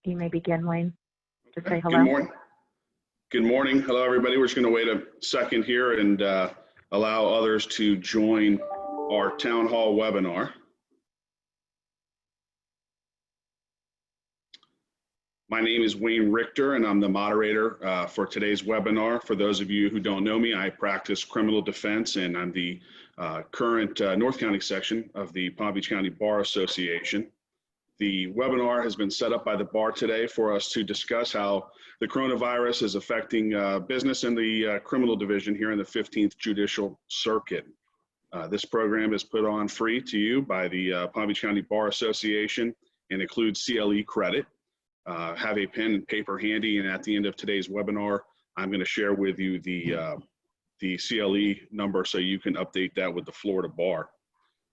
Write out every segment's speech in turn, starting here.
You may begin, Wayne. Just say Good hello. morning. Good morning. Hello, everybody. We're just going to wait a second here and allow others to join our town hall webinar. My name is Wayne Richter, and I'm the moderator for today's webinar. For those of you who don't know me, I practice criminal defense, and I'm the current North County section of the Palm Beach County Bar Association. The webinar has been set up by the bar today for us to discuss how the coronavirus is affecting business in the criminal division here in the 15th Judicial Circuit. This program is put on free to you by the Palm Beach County Bar Association and includes CLE credit. Have a pen and paper handy, and at the end of today's webinar, I'm going to share with you the CLE number so you can update that with the Florida Bar.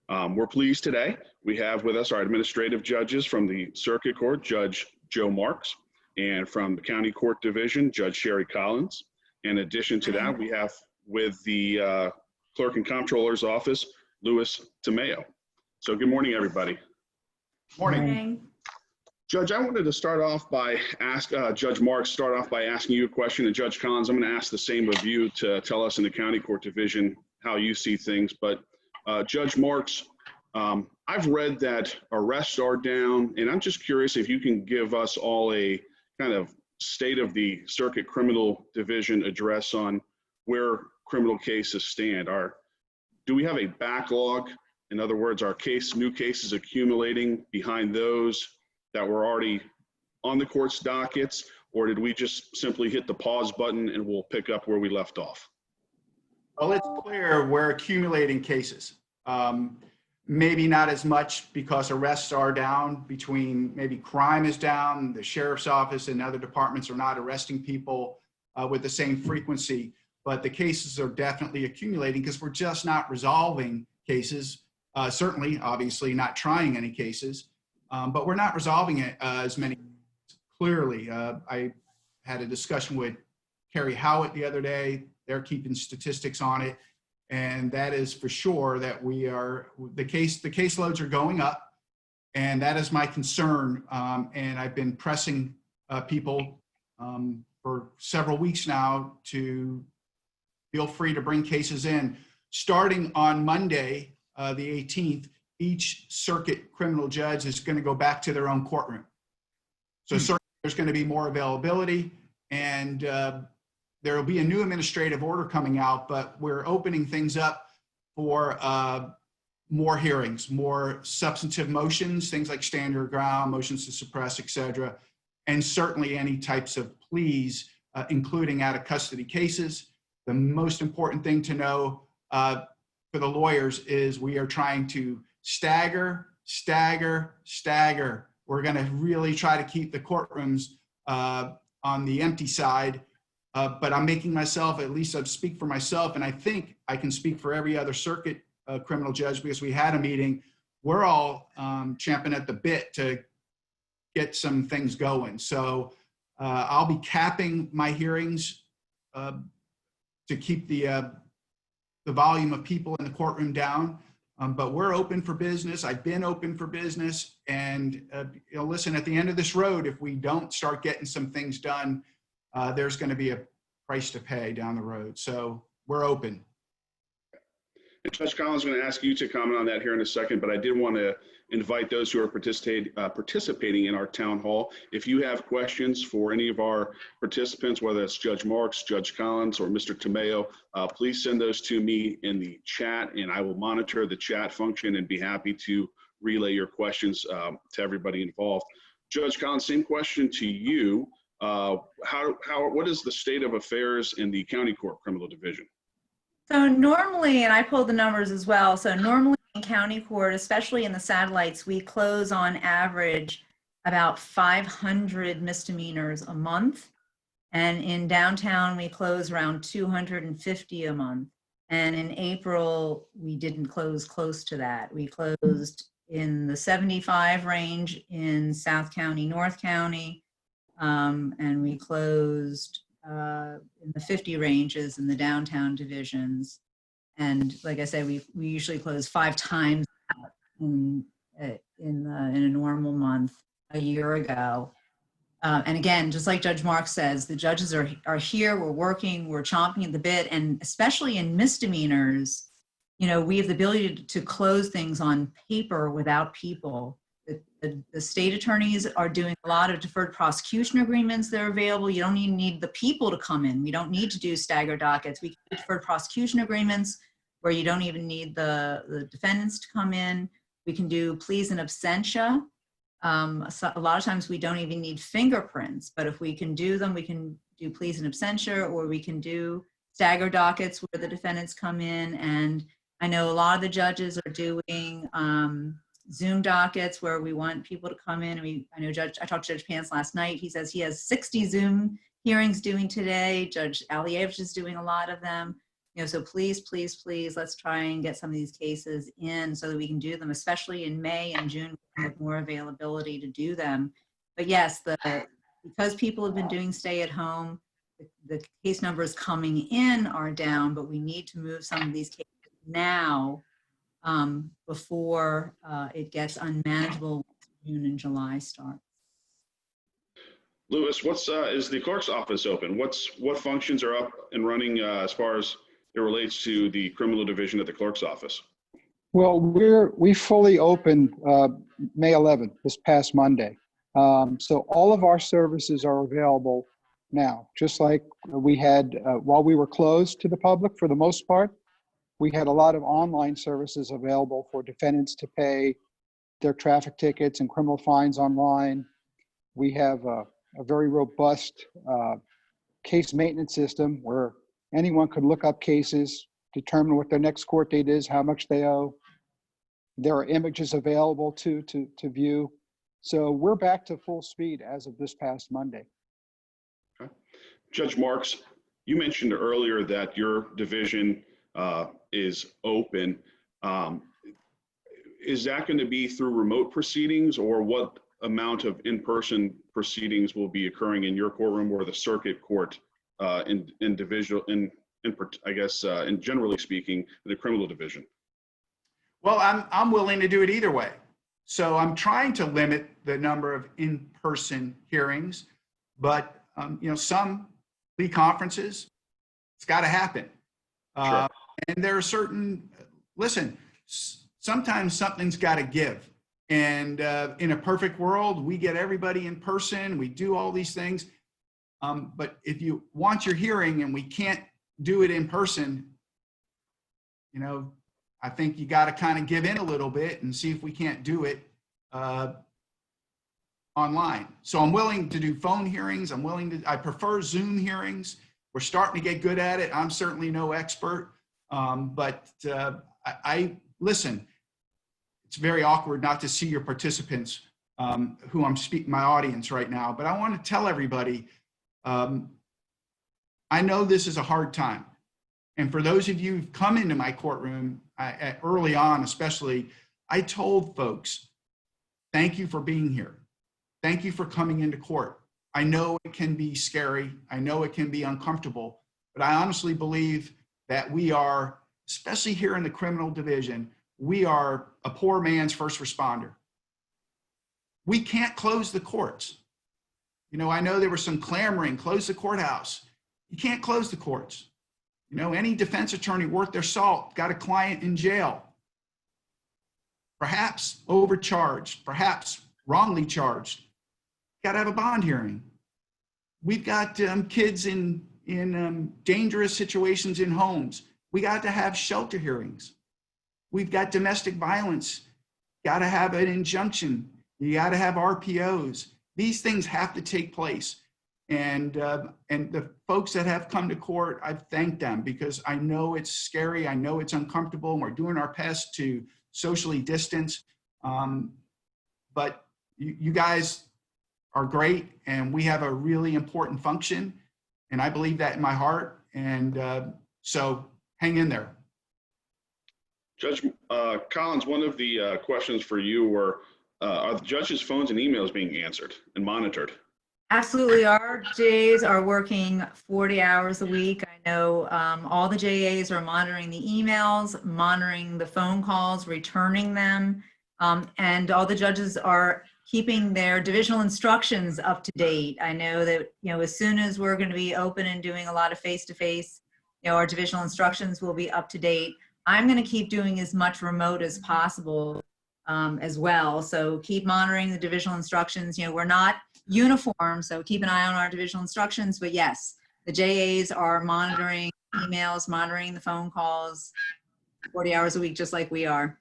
We're pleased today. We have with us our administrative judges from the Circuit Court, Judge Joe Marks, and from the County Court Division, Judge Sherry Collins. In addition to that, we have with the Clerk and Comptroller's Office, Louis Tomeo. So good morning, everybody. Morning. Judge, I wanted to start off by Judge Marks, start off by asking you a question, and Judge Collins, I'm going to ask the same of you to tell us in the County Court Division how you see things. But Judge Marks, I've read that arrests are down, and I'm just curious if you can give us all a kind of state of the Circuit Criminal Division address on where criminal cases stand. Do we have a backlog? In other words, are new cases accumulating behind those that were already on the court's dockets, or did we just simply hit the pause button and we'll pick up where we left off? Well, it's clear we're accumulating cases. Maybe not as much because arrests are down, maybe crime is down, the sheriff's office and other departments are not arresting people with the same frequency, but the cases are definitely accumulating because we're just not resolving cases. Certainly, obviously, not trying any cases, but we're not resolving it as many. Clearly, I had a discussion with Kerry Howitt the other day. They're keeping statistics on it, and that is for sure that the caseloads are going up, and that is my concern. And I've been pressing people for several weeks now to feel free to bring cases in. Starting on Monday, the 18th, each circuit criminal judge is going to go back to their own courtroom. So certainly there's going to be more availability, and there will be a new administrative order coming out, but we're opening things up for more hearings, more substantive motions, things like stand your ground, motions to suppress, et cetera, and certainly any types of pleas, including out of custody cases. The most important thing to know for the lawyers is we are trying to stagger. We're going to really try to keep the courtrooms on the empty side. But I'm making myself, at least I speak for myself, and I think I can speak for every other circuit criminal judge because we had a meeting. We're all champing at the bit to get some things going. So I'll be capping my hearings to keep the volume of people in the courtroom down. But we're open for business. I've been open for business. And listen, at the end of this road, if we don't start getting some things done, there's going to be a price to pay down the road. So we're open. And Judge Collins, I'm going to ask you to comment on that here in a second, but I did want to invite those who are participating in our town hall. If you have questions for any of our participants, whether it's Judge Marks, Judge Collins, or Mr. Tomeo, please send those to me in the chat, and I will monitor the chat function and be happy to relay your questions to everybody involved. Judge Collins, same question to you. What is the state of affairs in the County Court Criminal Division? So normally, and I pulled the numbers as well, so normally in county court, especially in the satellites, we close on average about 500 misdemeanors a month. And in downtown, we close around 250 a month. And in April, we didn't close close to that. We closed in the 75 range in South County, North County, and we closed in the 50 ranges in the downtown divisions. And like I said, we usually close 5 times in a normal month a year ago. And again, just like Judge Mark says, the judges are here, we're working, we're chomping at the bit, and especially in misdemeanors, you know, we have the ability to close things on paper without people. The state attorneys are doing a lot of deferred prosecution agreements that are available. You don't even need the people to come in. We don't need to do staggered dockets. We can do deferred prosecution agreements where you don't even need the defendants to come in. We can do pleas in absentia. So a lot of times we don't even need fingerprints, but if we can do them, we can do pleas in absentia, or we can do staggered dockets where the defendants come in. And I know a lot of the judges are doing Zoom dockets where we want people to come in. I talked to Judge Pants last night. He says he has 60 Zoom hearings doing today. Judge Alievich is doing a lot of them. You know, so please, please, please, let's try and get some of these cases in so that we can do them, especially in May and June with more availability to do them. But yes, because people have been doing stay at home, the case numbers coming in are down, but we need to move some of these cases now before it gets unmanageable once June and July start. Louis, is the clerk's office open? What functions are up and running as far as it relates to the criminal division at the clerk's office? Well, we fully opened May 11th, this past Monday. So all of our services are available now, just like we had while we were closed to the public for the most part. We had a lot of online services available for defendants to pay their traffic tickets and criminal fines online. We have a very robust case maintenance system where anyone could look up cases, determine what their next court date is, how much they owe. There are images available to view. So we're back to full speed as of this past Monday. Okay. Judge Marks, you mentioned earlier that your division is open. Is that going to be through remote proceedings, or what amount of in-person proceedings will be occurring in your courtroom or the circuit court in generally speaking, the criminal division? Well, I'm willing to do it either way. So I'm trying to limit the number of in-person hearings, but some plea conferences, it's got to happen. Sure. And there are sometimes something's got to give. And in a perfect world, we get everybody in person, we do all these things. But if you want your hearing and we can't do it in person, I think you got to kind of give in a little bit and see if we can't do it online. So I'm willing to do phone hearings. I prefer Zoom hearings. We're starting to get good at it. I'm certainly no expert, but I listen. It's very awkward not to see your participants who I'm speaking, my audience right now, but I want to tell everybody, I know this is a hard time. And for those of you who've come into my courtroom early on, especially, I told folks, thank you for being here. Thank you for coming into court. I know it can be scary. I know it can be uncomfortable, but I honestly believe that we are, especially here in the criminal division, we are a poor man's first responder. We can't close the courts. I know there was some clamoring, close the courthouse. You can't close the courts. Any defense attorney worth their salt got a client in jail, perhaps overcharged, perhaps wrongly charged. Got to have a bond hearing. We've got kids in dangerous situations in homes. We got to have shelter hearings. We've got domestic violence. Got to have an injunction. You got to have RPOs. These things have to take place. And the folks that have come to court, I've thanked them because I know it's scary. I know it's uncomfortable, and we're doing our best to socially distance. But you guys are great, and we have a really important function, and I believe that in my heart. And so hang in there. Judge Collins, one of the questions for you were, are the judges' phones and emails being answered and monitored? Absolutely. Our JAs are working 40 hours a week. I know all the JAs are monitoring the emails, monitoring the phone calls, returning them, and all the judges are keeping their divisional instructions up to date. I know that, as soon as we're going to be open and doing a lot of face-to-face, our divisional instructions will be up to date. I'm going to keep doing as much remote as possible as well. So keep monitoring the divisional instructions. We're not uniform, so keep an eye on our divisional instructions. But yes, the JAs are monitoring emails, monitoring the phone calls 40 hours a week, just like we are.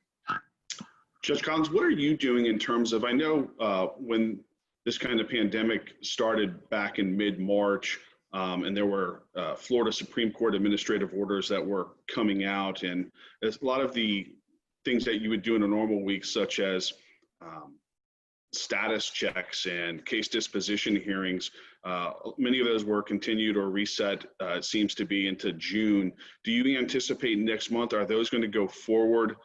Judge Collins, what are you doing in terms of, I know when this kind of pandemic started back in mid-March, and there were Florida Supreme Court administrative orders that were coming out, and a lot of the things that you would do in a normal week, such as status checks and case disposition hearings, many of those were continued or reset, it seems to be, into June. Do you anticipate next month, are those going to go forward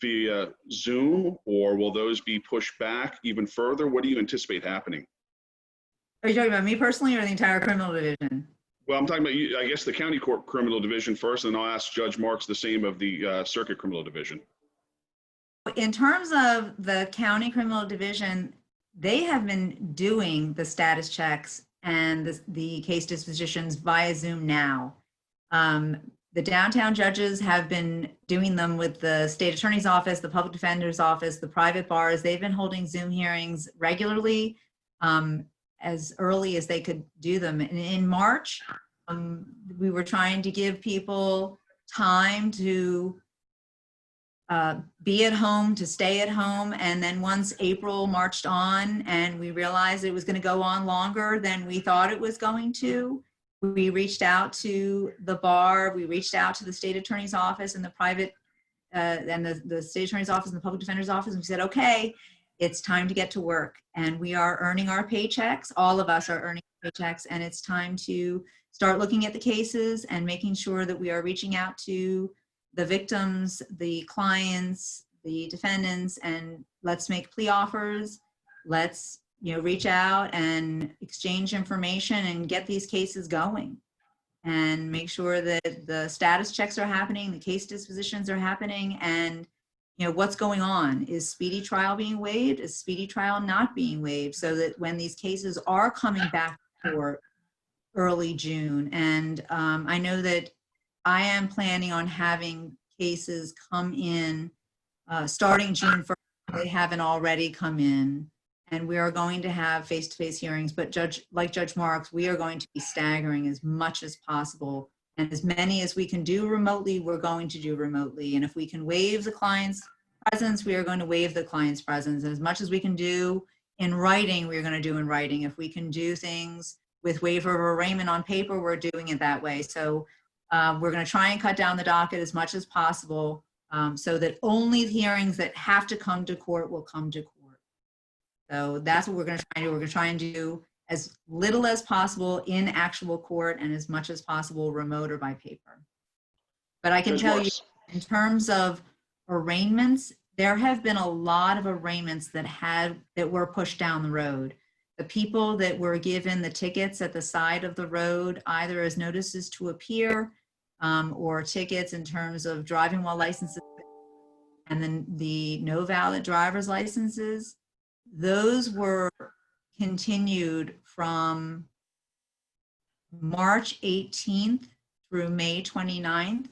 via Zoom, or will those be pushed back even further? What do you anticipate happening? Are you talking about me personally or the entire criminal division? Well, I'm talking about, I guess, the county court criminal division first, and I'll ask Judge Marks the same of the circuit criminal division. In terms of the county criminal division, they have been doing the status checks and the case dispositions via Zoom now. The downtown judges have been doing them with the state attorney's office, the public defender's office, the private bars. They've been holding Zoom hearings regularly as early as they could do them. And in March, we were trying to give people time to be at home, to stay at home. And then once April marched on and we realized it was going to go on longer than we thought it was going to, we reached out to the bar, we reached out to the state attorney's office and the private, and the state attorney's office and the public defender's office. And we said, okay, it's time to get to work. And we are earning our paychecks. All of us are earning paychecks. And it's time to start looking at the cases and making sure that we are reaching out to the victims, the clients, the defendants, and let's make plea offers. Let's reach out and exchange information and get these cases going and make sure that the status checks are happening, the case dispositions are happening, and what's going on. Is speedy trial being waived? Is speedy trial not being waived? So that when these cases are coming back to court early June, and I know that I am planning on having cases come in starting June 1st. They haven't already come in. And we are going to have face-to-face hearings, but like Judge Marks, we are going to be staggering as much as possible. And as many as we can do remotely, we're going to do remotely. And if we can waive the client's presence, we are going to waive the client's presence. And as much as we can do in writing, we're going to do in writing. If we can do things with waiver of arraignment on paper, we're doing it that way. So we're going to try and cut down the docket as much as possible so that only the hearings that have to come to court will come to court. So that's what we're going to try and do. We're going to try and do as little as possible in actual court and as much as possible remote or by paper. But I can tell you, in terms of arraignments, there have been a lot of arraignments that were pushed down the road. The people that were given the tickets at the side of the road, either as notices to appear or tickets in terms of driving while licenses, and then the no valid driver's licenses, those were continued from March 18th through May 29th.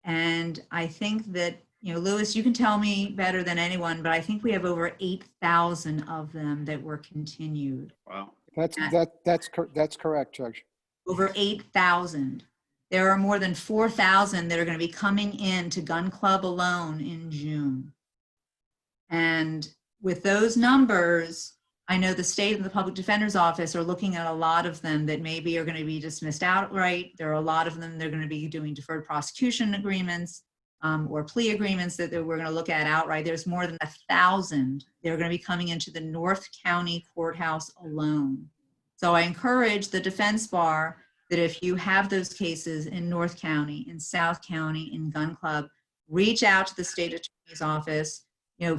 And I think that, Louis, you can tell me better than anyone, but I think we have over 8,000 of them that were continued. Wow. That's correct, Judge. Over 8,000. There are more than 4,000 that are going to be coming in to Gun Club alone in June. And with those numbers, I know the state and the public defender's office are looking at a lot of them that maybe are going to be dismissed outright. There are a lot of them they're going to be doing deferred prosecution agreements or plea agreements that we're going to look at outright. There's more than 1,000 that are going to be coming into the North County Courthouse alone. So I encourage the defense bar that if you have those cases in North County, in South County, in Gun Club, reach out to the state attorney's office,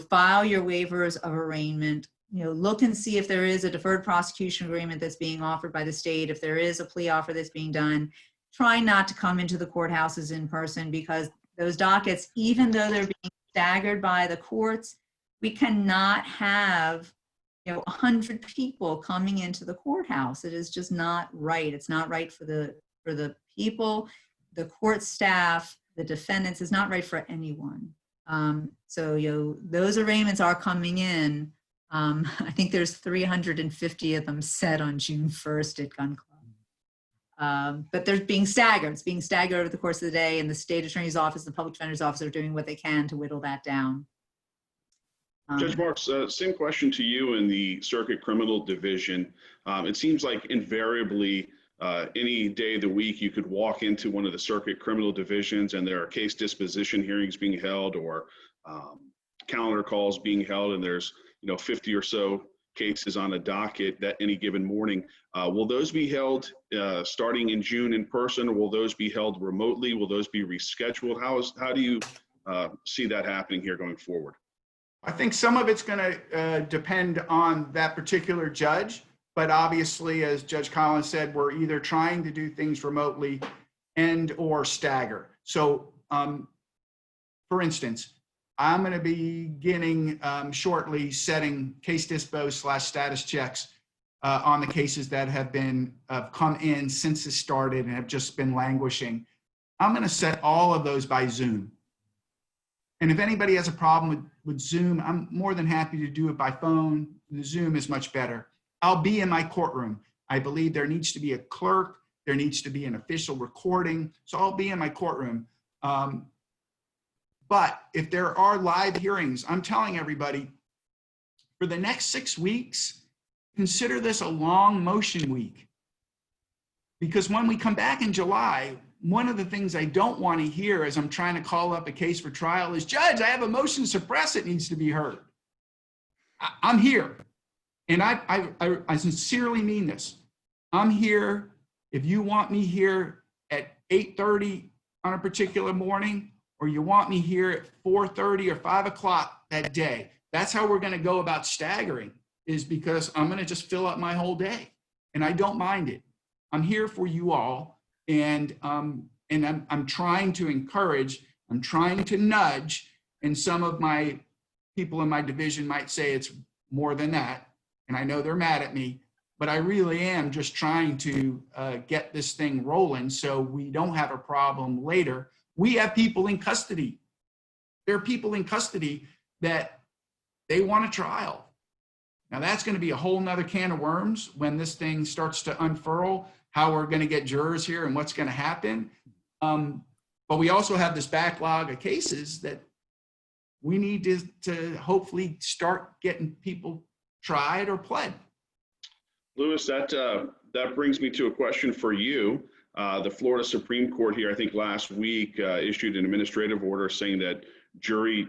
file your waivers of arraignment, look and see if there is a deferred prosecution agreement that's being offered by the state, if there is a plea offer that's being done. Try not to come into the courthouses in person, because those dockets, even though they're being staggered by the courts, We cannot have, 100 people coming into the courthouse. It is just not right. It's not right for the people, the court staff, the defendants. It's not right for anyone. So, those arraignments are coming in. I think there's 350 of them set on June 1st at Gun Club. But they're being staggered. It's being staggered over the course of the day, and the state attorney's office, the public defender's office are doing what they can to whittle that down. Judge Marks, same question to you in the Circuit Criminal Division. It seems like invariably any day of the week you could walk into one of the Circuit Criminal Divisions and there are case disposition hearings being held or calendar calls being held, and there's 50 or so cases on a docket that any given morning. Will those be held starting in June in person, or will those be held remotely? Will those be rescheduled? How do you see that happening here going forward? I think some of it's going to depend on that particular judge, but obviously, as Judge Collins said, we're either trying to do things remotely and or stagger. So, for instance, I'm going to be beginning shortly setting case dispo / status checks on the cases that have come in since it started and have just been languishing. I'm going to set all of those by Zoom. And if anybody has a problem with Zoom, I'm more than happy to do it by phone. The Zoom is much better. I'll be in my courtroom. I believe there needs to be a clerk. There needs to be an official recording. So I'll be in my courtroom. But if there are live hearings, I'm telling everybody, for the next 6 weeks, consider this a long motion week. Because when we come back in July, one of the things I don't want to hear as I'm trying to call up a case for trial is, Judge, I have a motion to suppress, it needs to be heard. I'm here. And I sincerely mean this. I'm here. If you want me here at 8:30 on a particular morning, or you want me here at 4:30 or 5 o'clock that day, that's how we're going to go about staggering, is because I'm going to just fill up my whole day. And I don't mind it. I'm here for you all. And I'm trying to encourage, I'm trying to nudge, and some of my people in my division might say it's more than that. And I know they're mad at me, but I really am just trying to get this thing rolling so we don't have a problem later. We have people in custody. There are people in custody that they want a trial. Now that's going to be a whole nother can of worms when this thing starts to unfurl, how we're going to get jurors here and what's going to happen. But we also have this backlog of cases that we need to hopefully start getting people tried or pled. Louis, that brings me to a question for you. The Florida Supreme Court here, I think last week, issued an administrative order saying that jury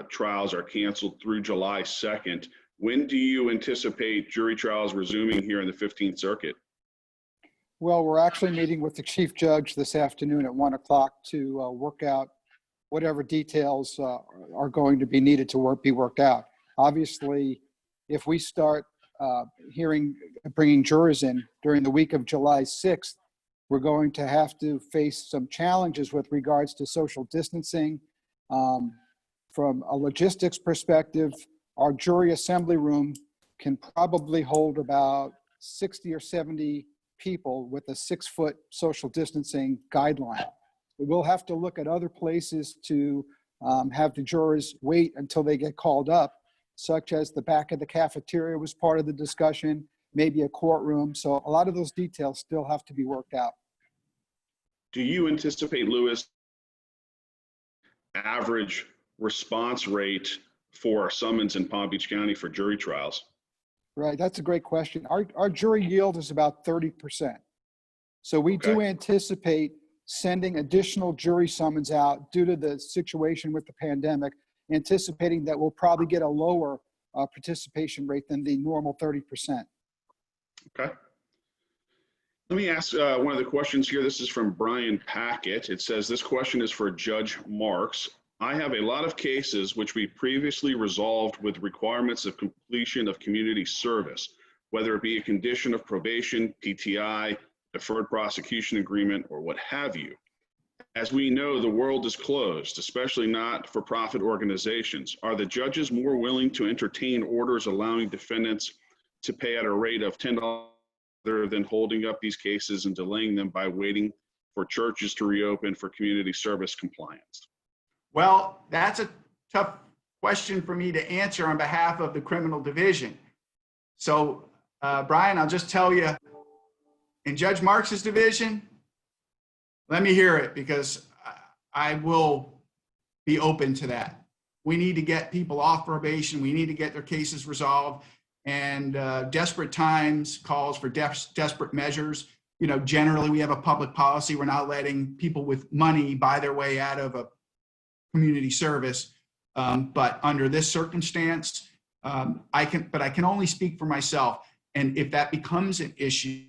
trials are canceled through July 2nd. When do you anticipate jury trials resuming here in the 15th Circuit? Well, we're actually meeting with the chief judge this afternoon at 1 o'clock to work out whatever details are going to be needed to be worked out. Obviously, if we start bringing jurors in during the week of July 6th, we're going to have to face some challenges with regards to social distancing. From a logistics perspective, our jury assembly room can probably hold about 60 or 70 people with a 6-foot social distancing guideline. We'll have to look at other places to have the jurors wait until they get called up, such as the back of the cafeteria was part of the discussion, maybe a courtroom. So a lot of those details still have to be worked out. Do you anticipate, Louis, average response rate for a summons in Palm Beach County for jury trials? Right, that's a great question. Our jury yield is about 30%. So we do anticipate sending additional jury summons out due to the situation with the pandemic, anticipating that we'll probably get a lower participation rate than the normal 30%. Okay. Let me ask one of the questions here. This is from Brian Packett. It says, this question is for Judge Marks. I have a lot of cases which we previously resolved with requirements of completion of community service, whether it be a condition of probation, PTI, deferred prosecution agreement, or what have you. As we know, the world is closed, especially not-for-profit organizations. Are the judges more willing to entertain orders allowing defendants to pay at a rate of $10 rather than holding up these cases and delaying them by waiting for churches to reopen for community service compliance? Well, that's a tough question for me to answer on behalf of the criminal division. So, Brian, I'll just tell you, in Judge Marks's division, let me hear it, because I will be open to that. We need to get people off probation. We need to get their cases resolved. And desperate times calls for desperate measures. You know, generally we have a public policy. We're not letting people with money buy their way out of a community service. But under this circumstance, I can only speak for myself. And if that becomes an issue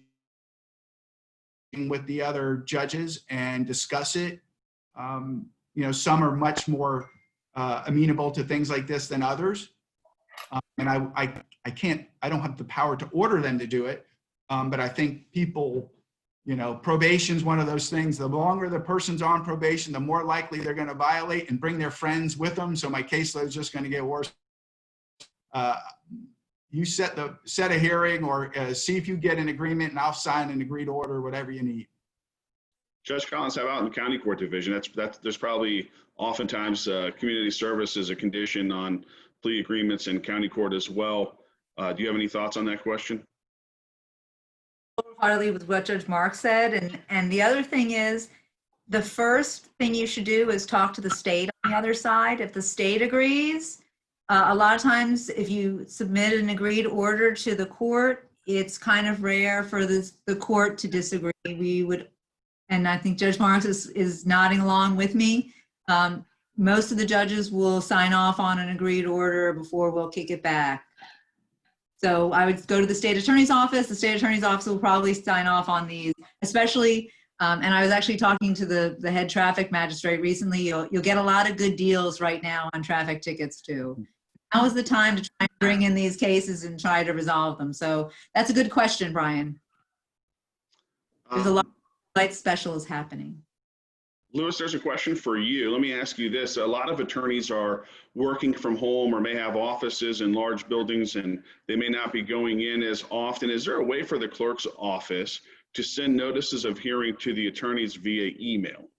with the other judges and discuss it, you know, some are much more amenable to things like this than others. And I don't have the power to order them to do it. But I think people, you know, probation is one of those things. The longer the person's on probation, the more likely they're going to violate and bring their friends with them. So my caseload is just going to get worse. You set a hearing, or see if you get an agreement, and I'll sign an agreed order, whatever you need. Judge Collins, how about in the county court division? There's probably oftentimes community service is a condition on plea agreements in county court as well. Do you have any thoughts on that question? Wholeheartedly with what Judge Mark said. And the other thing is, the first thing you should do is talk to the state on the other side. If the state agrees, a lot of times if you submit an agreed order to the court, it's kind of rare for the court to disagree. We would, and I think Judge Marks is nodding along with me. Most of the judges will sign off on an agreed order before we'll kick it back. So I would go to the state attorney's office. The state attorney's office will probably sign off on these, especially, and I was actually talking to the head traffic magistrate recently. You'll get a lot of good deals right now on traffic tickets too. Now is the time to try and bring in these cases and try to resolve them. So that's a good question, Brian. There's a lot of light specials happening. Louis, there's a question for you. Let me ask you this. A lot of attorneys are working from home or may have offices in large buildings, and they may not be going in as often. Is there a way for the clerk's office to send notices of hearing to the attorneys via email?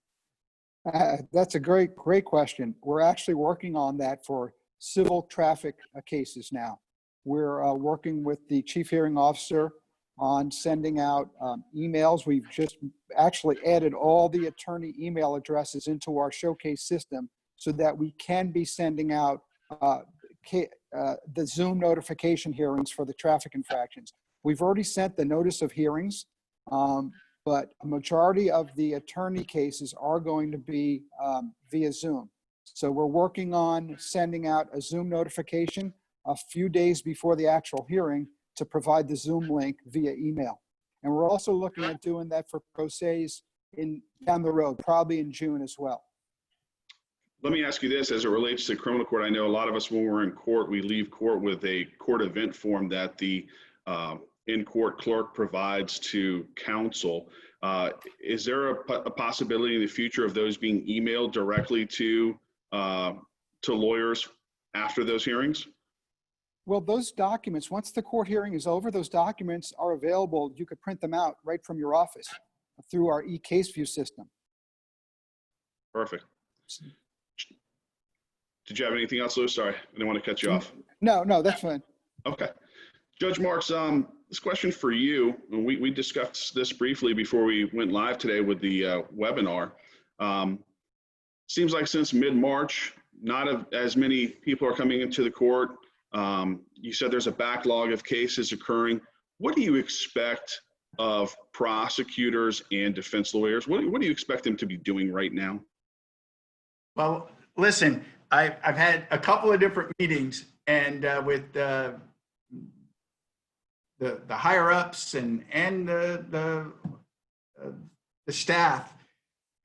That's a great question. We're actually working on that for civil traffic cases now. We're working with the chief hearing officer on sending out emails. We've just actually added all the attorney email addresses into our showcase system so that we can be sending out the Zoom notification hearings for the traffic infractions. We've already sent the notice of hearings, but a majority of the attorney cases are going to be via Zoom. So we're working on sending out a Zoom notification a few days before the actual hearing to provide the Zoom link via email. And we're also looking at doing that for pro se's down the road, probably in June as well. Let me ask you this as it relates to criminal court. I know a lot of us, when we're in court, we leave court with a court event form that the in-court clerk provides to counsel. Is there a possibility in the future of those being emailed directly to lawyers after those hearings? Well, those documents, once the court hearing is over, those documents are available. You could print them out right from your office through our e-case view system. Perfect. Did you have anything else, Lou? Sorry, I didn't want to cut you off. No, that's fine. Okay. Judge Marks, this question for you, and we discussed this briefly before we went live today with the webinar. Seems like since mid-March, not as many people are coming into the court. You said there's a backlog of cases occurring. What do you expect of prosecutors and defense lawyers? What do you expect them to be doing right now? Well, listen, I've had a couple of different meetings, and with the higher ups and the staff,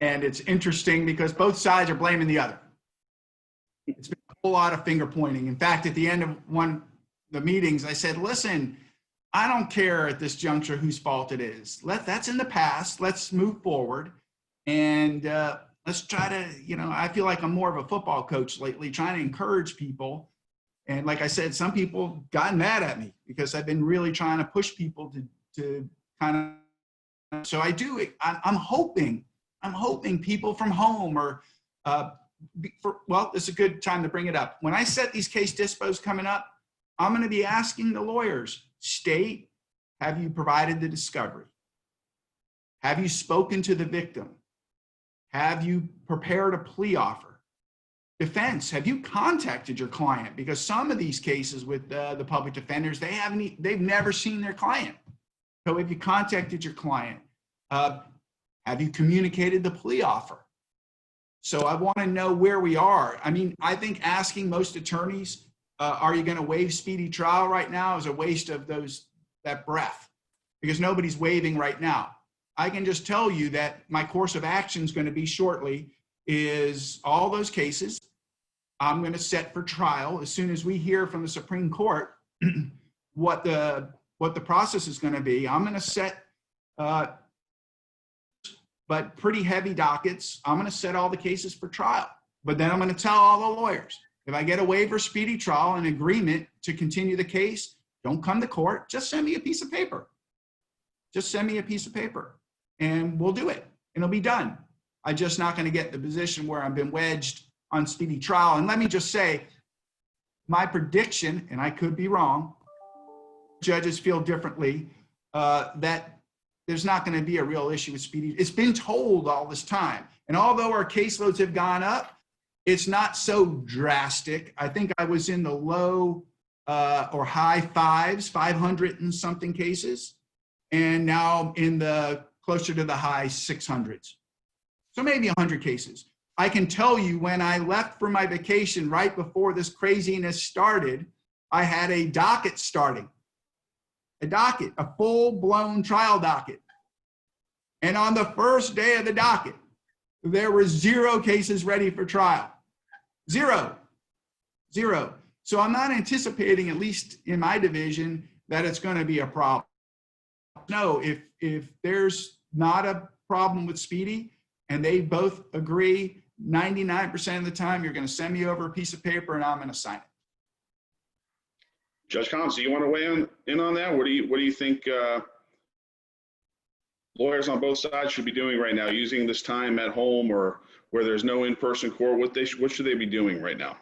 and it's interesting because both sides are blaming the other. It's been a whole lot of finger pointing. In fact, at the end of one of the meetings, I said, listen, I don't care at this juncture whose fault it is. That's in the past. Let's move forward. And let's try to, I feel like I'm more of a football coach lately, trying to encourage people. And like I said, some people got mad at me because I've been really trying to push people to kind of, so I do, I'm hoping people from home or, well, it's a good time to bring it up. When I set these case dispos coming up, I'm going to be asking the lawyers, state, have you provided the discovery? Have you spoken to the victim? Have you prepared a plea offer? Defense, have you contacted your client? Because some of these cases with the public defenders, they've never seen their client. So have you contacted your client? Have you communicated the plea offer? So I want to know where we are. I mean, I think asking most attorneys, are you going to waive speedy trial right now is a waste of that breath, because nobody's waiving right now. I can just tell you that my course of action is going to be shortly is all those cases I'm going to set for trial as soon as we hear from the Supreme Court what the process is going to be. I'm going to set but pretty heavy dockets. I'm going to set all the cases for trial, but then I'm going to tell all the lawyers, if I get a waiver, speedy trial, and agreement to continue the case, don't come to court, just send me a piece of paper. Just send me a piece of paper and we'll do it. And it'll be done. I'm just not going to get in the position where I've been wedged on speedy trial. And let me just say, my prediction, and I could be wrong, judges feel differently, that there's not going to be a real issue with speedy. It's been told all this time. And although our caseloads have gone up, it's not so drastic. I think I was in the low or high fives, 500 and something cases. And now in the closer to the high 600s. So maybe 100 cases. I can tell you when I left for my vacation right before this craziness started, I had a docket starting. A docket, a full-blown trial docket. And on the first day of the docket, there were 0 cases ready for trial. 0. So I'm not anticipating, at least in my division, that it's going to be a problem. No, if there's not a problem with speedy and they both agree, 99% of the time, you're going to send me over a piece of paper and I'm going to sign it. Judge Collins, do you want to weigh in on that? What do you think lawyers on both sides should be doing right now, using this time at home or where there's no in-person court? What should they be doing right now?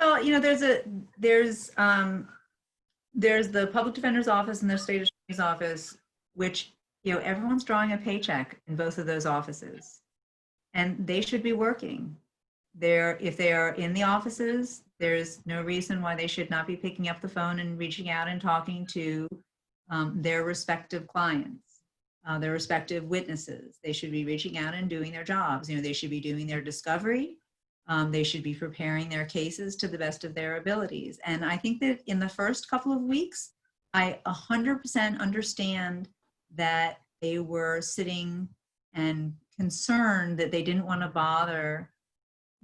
Well, there's the public defender's office and the state attorney's office, which, everyone's drawing a paycheck in both of those offices, and they should be working. If they are in the offices, there's no reason why they should not be picking up the phone and reaching out and talking to their respective clients, their respective witnesses. They should be reaching out and doing their jobs. They should be doing their discovery. They should be preparing their cases to the best of their abilities. And I think that in the first couple of weeks, I 100% understand that they were sitting and concerned that they didn't want to bother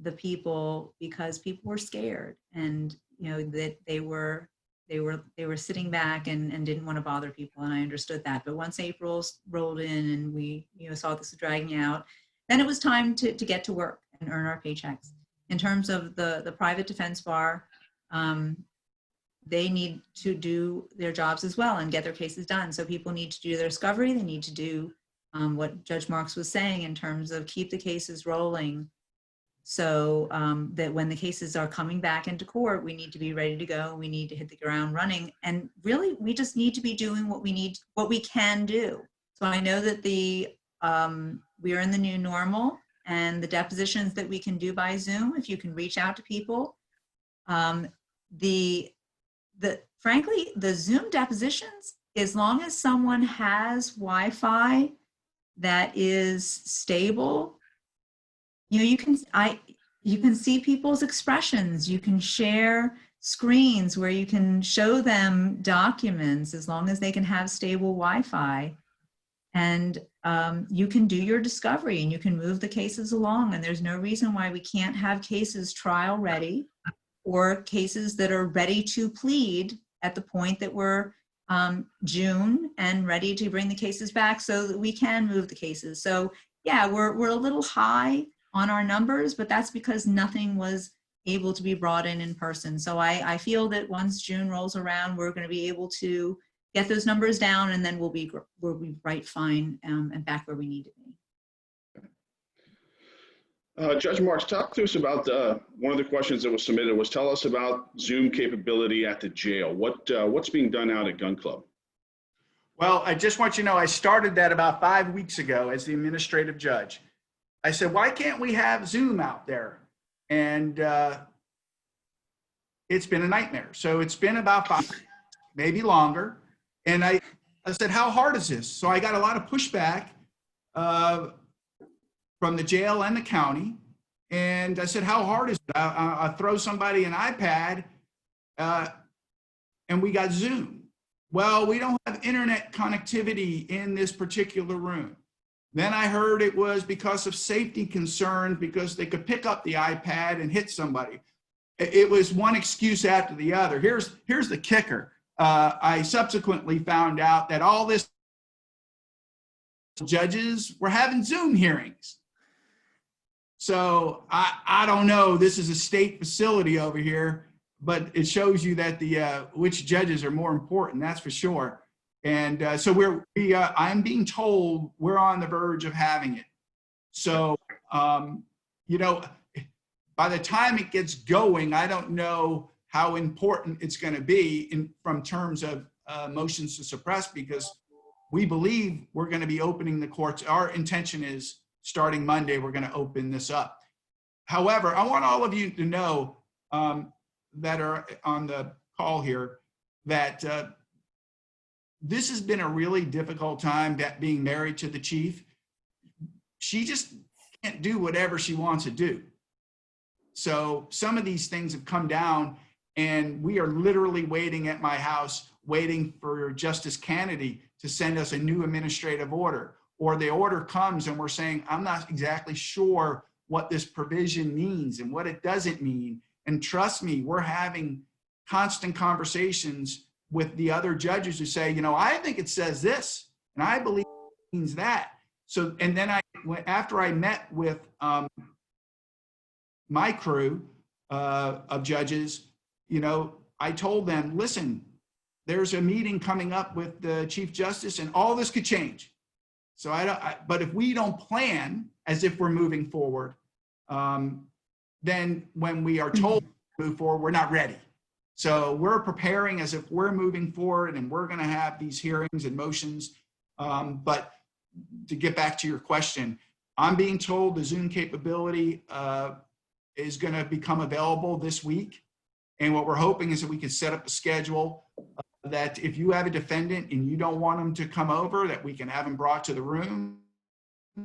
the people because people were scared, and that they were sitting back and didn't want to bother people, and I understood that. But once April rolled in and we saw this dragging out, then it was time to get to work and earn our paychecks. In terms of the private defense bar, they need to do their jobs as well and get their cases done. So people need to do their discovery. They need to do what Judge Marks was saying in terms of keep the cases rolling, so that when the cases are coming back into court, we need to be ready to go. We need to hit the ground running. And really, we just need to be doing what we can do. So I know that we are in the new normal, and the depositions that we can do by Zoom, if you can reach out to people. Frankly, the Zoom depositions, as long as someone has Wi-Fi that is stable, you can see people's expressions. You can share screens where you can show them documents as long as they can have stable Wi-Fi. And you can do your discovery and you can move the cases along. And there's no reason why we can't have cases trial ready or cases that are ready to plead at the point that we're June and ready to bring the cases back so that we can move the cases. So yeah, we're a little high on our numbers, but that's because nothing was able to be brought in person. So I feel that once June rolls around, we're going to be able to get those numbers down, and then we'll be right fine and back where we need to be. Judge Marks, talk to us about one of the questions that was submitted was tell us about Zoom capability at the jail. What's being done out at Gun Club? Well, I just want you to know, I started that about 5 weeks ago as the administrative judge. I said, why can't we have Zoom out there? And it's been a nightmare. So it's been about 5, maybe longer. And I said, how hard is this? So I got a lot of pushback from the jail and the county. And I said, how hard is it? I throw somebody an iPad and we got Zoom. Well, we don't have internet connectivity in this particular room. Then I heard it was because of safety concerns, because they could pick up the iPad and hit somebody. It was one excuse after the other. Here's the kicker. I subsequently found out that all this judges were having Zoom hearings. So I don't know, this is a state facility over here, but it shows you that which judges are more important, that's for sure. And so I'm being told we're on the verge of having it. So, you know, by the time it gets going, I don't know how important it's going to be from terms of motions to suppress, because we believe we're going to be opening the courts. Our intention is starting Monday, we're going to open this up. However, I want all of you to know that are on the call here that this has been a really difficult time, being married to the chief. She just can't do whatever she wants to do. So some of these things have come down, and we are literally waiting at my house, waiting for Justice Kennedy to send us a new administrative order. Or the order comes and we're saying, I'm not exactly sure what this provision means and what it doesn't mean. And trust me, we're having constant conversations with the other judges who say, you know, I think it says this, and I believe it means that. So, and then after I met with my crew of judges, you know, I told them, listen, there's a meeting coming up with the Chief Justice and all this could change. So but if we don't plan as if we're moving forward, then when we are told to move forward, we're not ready. So we're preparing as if we're moving forward and we're going to have these hearings and motions. But to get back to your question, I'm being told the Zoom capability is going to become available this week. And what we're hoping is that we can set up a schedule that if you have a defendant and you don't want them to come over, that we can have them brought to the room,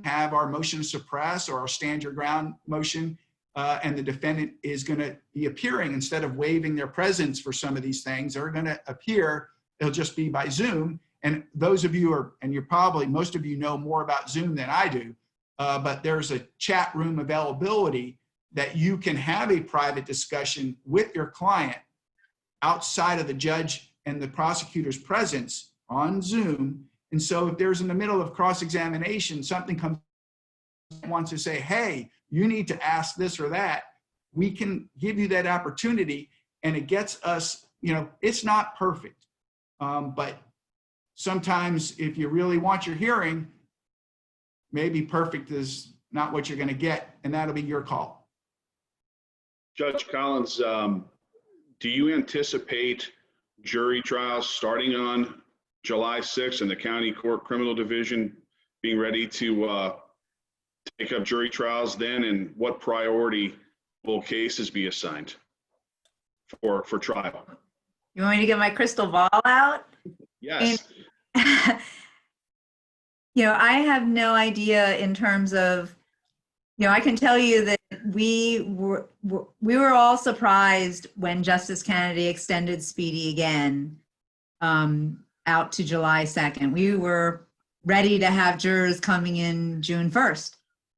have our motion to suppress or our stand your ground motion, and the defendant is going to be appearing instead of waiving their presence for some of these things. They're going to appear. It'll just be by Zoom. And those of you most of you know more about Zoom than I do, but there's a chat room availability that you can have a private discussion with your client outside of the judge and the prosecutor's presence on Zoom. And so if there's in the middle of cross-examination, something comes wants to say, hey, you need to ask this or that, we can give you that opportunity. And it gets us, you know, it's not perfect. But sometimes if you really want your hearing, maybe perfect is not what you're going to get, and that'll be your call. Judge Collins, do you anticipate jury trials starting on July 6th and the County Court Criminal Division being ready to take up jury trials then? And what priority will cases be assigned for trial? You want me to get my crystal ball out? Yes. And, you know, I have no idea in terms of, you know, I can tell you that we were all surprised when Justice Kennedy extended Speedy again out to July 2nd. We were ready to have jurors coming in June 1st.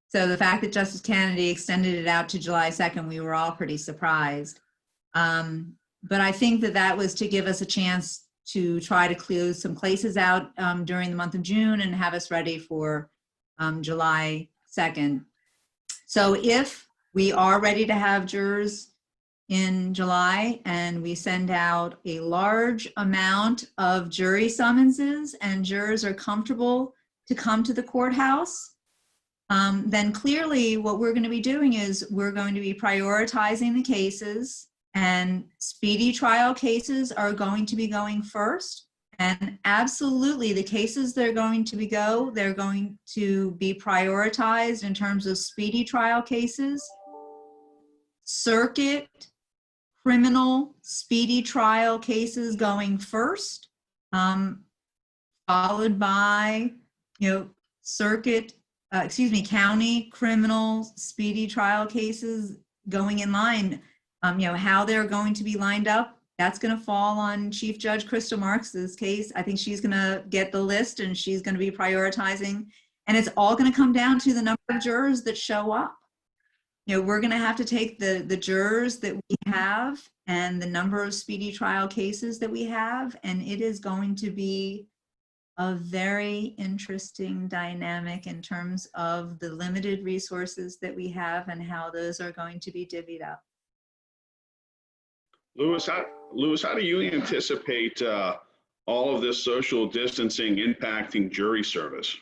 So the fact that Justice Kennedy extended it out to July 2nd, we were all pretty surprised. But I think that was to give us a chance to try to close some cases out during the month of June and have us ready for July 2nd. So if we are ready to have jurors in July and we send out a large amount of jury summonses and jurors are comfortable to come to the courthouse, then clearly what we're going to be doing is we're going to be prioritizing the cases, and speedy trial cases are going to be going first. And absolutely the cases they're going to be prioritized in terms of speedy trial cases. Circuit criminal speedy trial cases going first, followed by, county criminal speedy trial cases going in line. How they're going to be lined up, that's going to fall on Chief Judge Krista Marks's case. I think she's going to get the list and she's going to be prioritizing, and it's all going to come down to the number of jurors that show up. We're going to have to take the jurors that we have and the number of speedy trial cases that we have, and it is going to be a very interesting dynamic in terms of the limited resources that we have and how those are going to be divvied up. Louis, how do you anticipate all of this social distancing impacting jury service?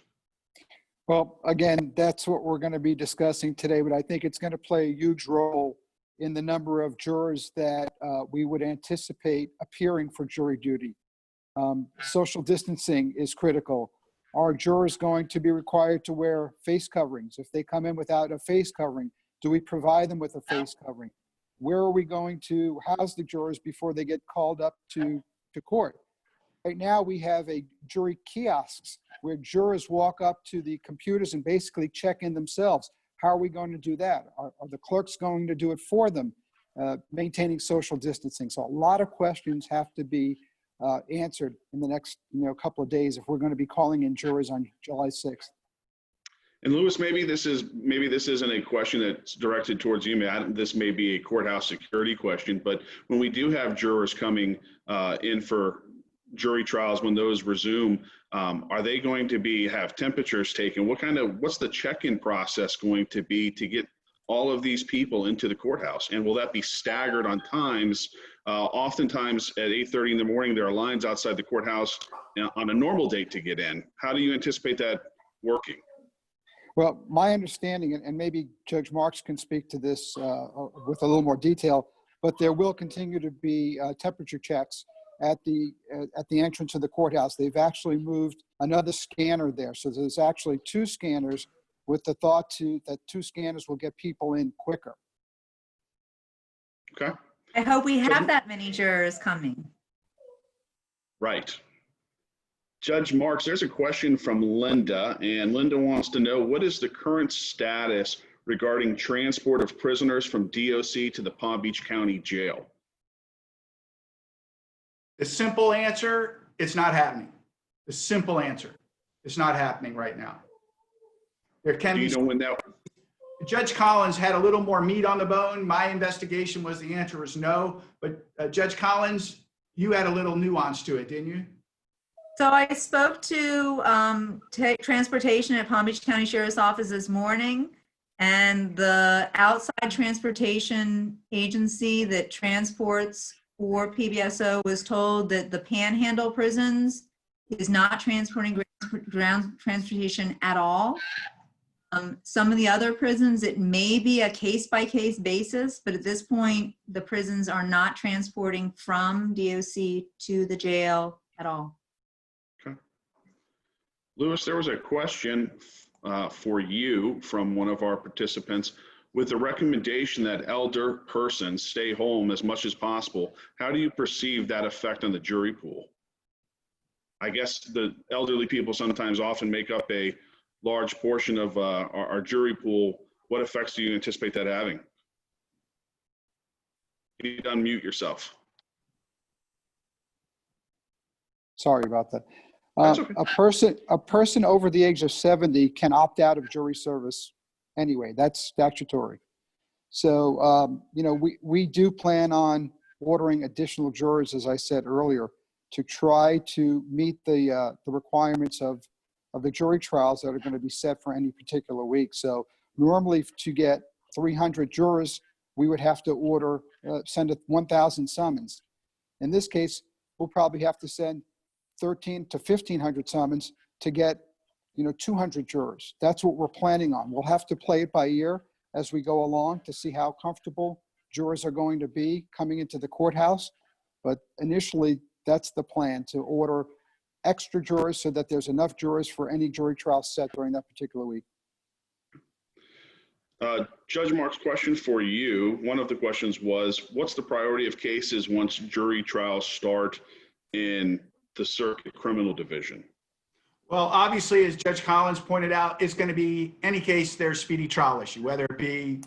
Well, again, that's what we're going to be discussing today, but I think it's going to play a huge role in the number of jurors that we would anticipate appearing for jury duty. Social distancing is critical. Are jurors going to be required to wear face coverings? If they come in without a face covering, do we provide them with a face covering? Where are we going to house the jurors before they get called up to court? Right now, we have a jury kiosks where jurors walk up to the computers and basically check in themselves. How are we going to do that? Are the clerks going to do it for them, maintaining social distancing? So a lot of questions have to be answered in the next couple of days if we're going to be calling in jurors on July 6th. And Louis, maybe this isn't a question that's directed towards you. This may be a courthouse security question, but when we do have jurors coming in for jury trials, when those resume, are they going to have temperatures taken? What's the check-in process going to be to get all of these people into the courthouse? And will that be staggered on times? Oftentimes at 8:30 in the morning, there are lines outside the courthouse on a normal date to get in. How do you anticipate that working? Well, my understanding, and maybe Judge Marks can speak to this with a little more detail, but there will continue to be temperature checks at the entrance of the courthouse. They've actually moved another scanner there. So there's actually 2 scanners with the thought that 2 scanners will get people in quicker. Okay. I hope we have that many jurors coming. Right. Judge Marks, there's a question from Linda, and Linda wants to know, what is the current status regarding transport of prisoners from DOC to the Palm Beach County Jail? The simple answer, it's not happening. The simple answer, it's not happening right now. There can be. Do you know when that? Judge Collins had a little more meat on the bone. My investigation was the answer was no, but Judge Collins, you had a little nuance to it, didn't you? So I spoke to transportation at Palm Beach County Sheriff's Office this morning, and the outside transportation agency that transports for PBSO was told that the Panhandle prisons is not transporting ground transportation at all. Some of the other prisons, it may be a case-by-case basis, but at this point, the prisons are not transporting from DOC to the jail at all. Okay. Louis, there was a question for you from one of our participants. With the recommendation that elder persons stay home as much as possible, how do you perceive that effect on the jury pool? I guess the elderly people sometimes often make up a large portion of our jury pool. What effects do you anticipate that having? You need to unmute yourself. Sorry about that. That's okay. A person over the age of 70 can opt out of jury service anyway. That's statutory. So, we do plan on ordering additional jurors, as I said earlier, to try to meet the requirements of of the jury trials that are going to be set for any particular week. So normally to get 300 jurors, we would have to send a 1,000 summons. In this case, we'll probably have to send 1,300 to 1,500 summons to get 200 jurors. That's what we're planning on. We'll have to play it by ear as we go along to see how comfortable jurors are going to be coming into the courthouse. But initially, that's the plan, to order extra jurors so that there's enough jurors for any jury trial set during that particular week. Judge Mark's question for you, one of the questions was, what's the priority of cases once jury trials start in the circuit criminal division? Well, obviously, as Judge Collins pointed out, it's going to be any case there's speedy trial issue, whether it be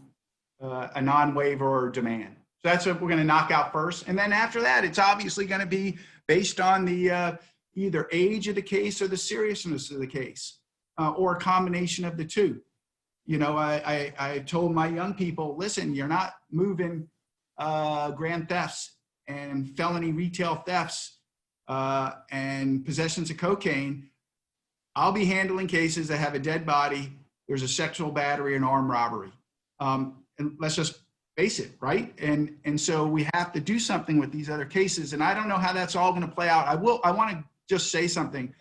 a non-waiver or demand. So that's what we're going to knock out first. And then after that, it's obviously going to be based on the either age of the case or the seriousness of the case, or a combination of the two. I told my young people, listen, you're not moving grand thefts and felony retail thefts and possessions of cocaine. I'll be handling cases that have a dead body, there's a sexual battery and armed robbery. And let's just face it, right? And so we have to do something with these other cases. And I don't know how that's all going to play out. I want to just say something.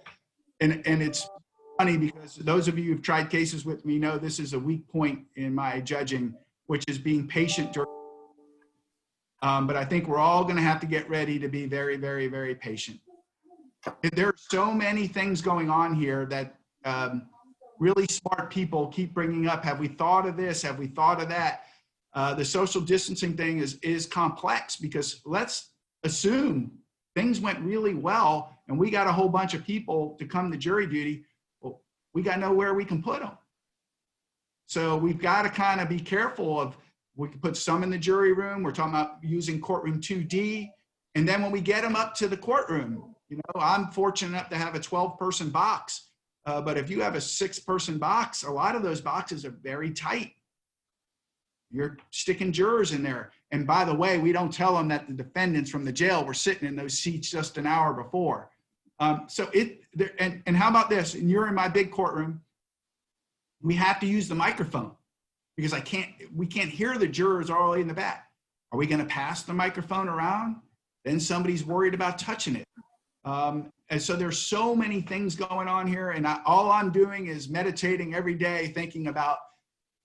And it's funny because those of you who've tried cases with me know this is a weak point in my judging, which is being patient during. But I think we're all going to have to get ready to be very, very, very patient. There are so many things going on here that really smart people keep bringing up. Have we thought of this? Have we thought of that? The social distancing thing is complex, because let's assume things went really well and we got a whole bunch of people to come to jury duty. Well, we got to know where we can put them. So we've got to kind of be careful of, we can put some in the jury room. We're talking about using courtroom 2D. And then when we get them up to the courtroom, I'm fortunate enough to have a 12-person box. But if you have a 6-person box, a lot of those boxes are very tight. You're sticking jurors in there. And by the way, we don't tell them that the defendants from the jail were sitting in those seats just an hour before. And how about this? And you're in my big courtroom. We have to use the microphone because we can't hear the jurors all the way in the back. Are we going to pass the microphone around? Then somebody's worried about touching it. And so there's so many things going on here. And all I'm doing is meditating every day, thinking about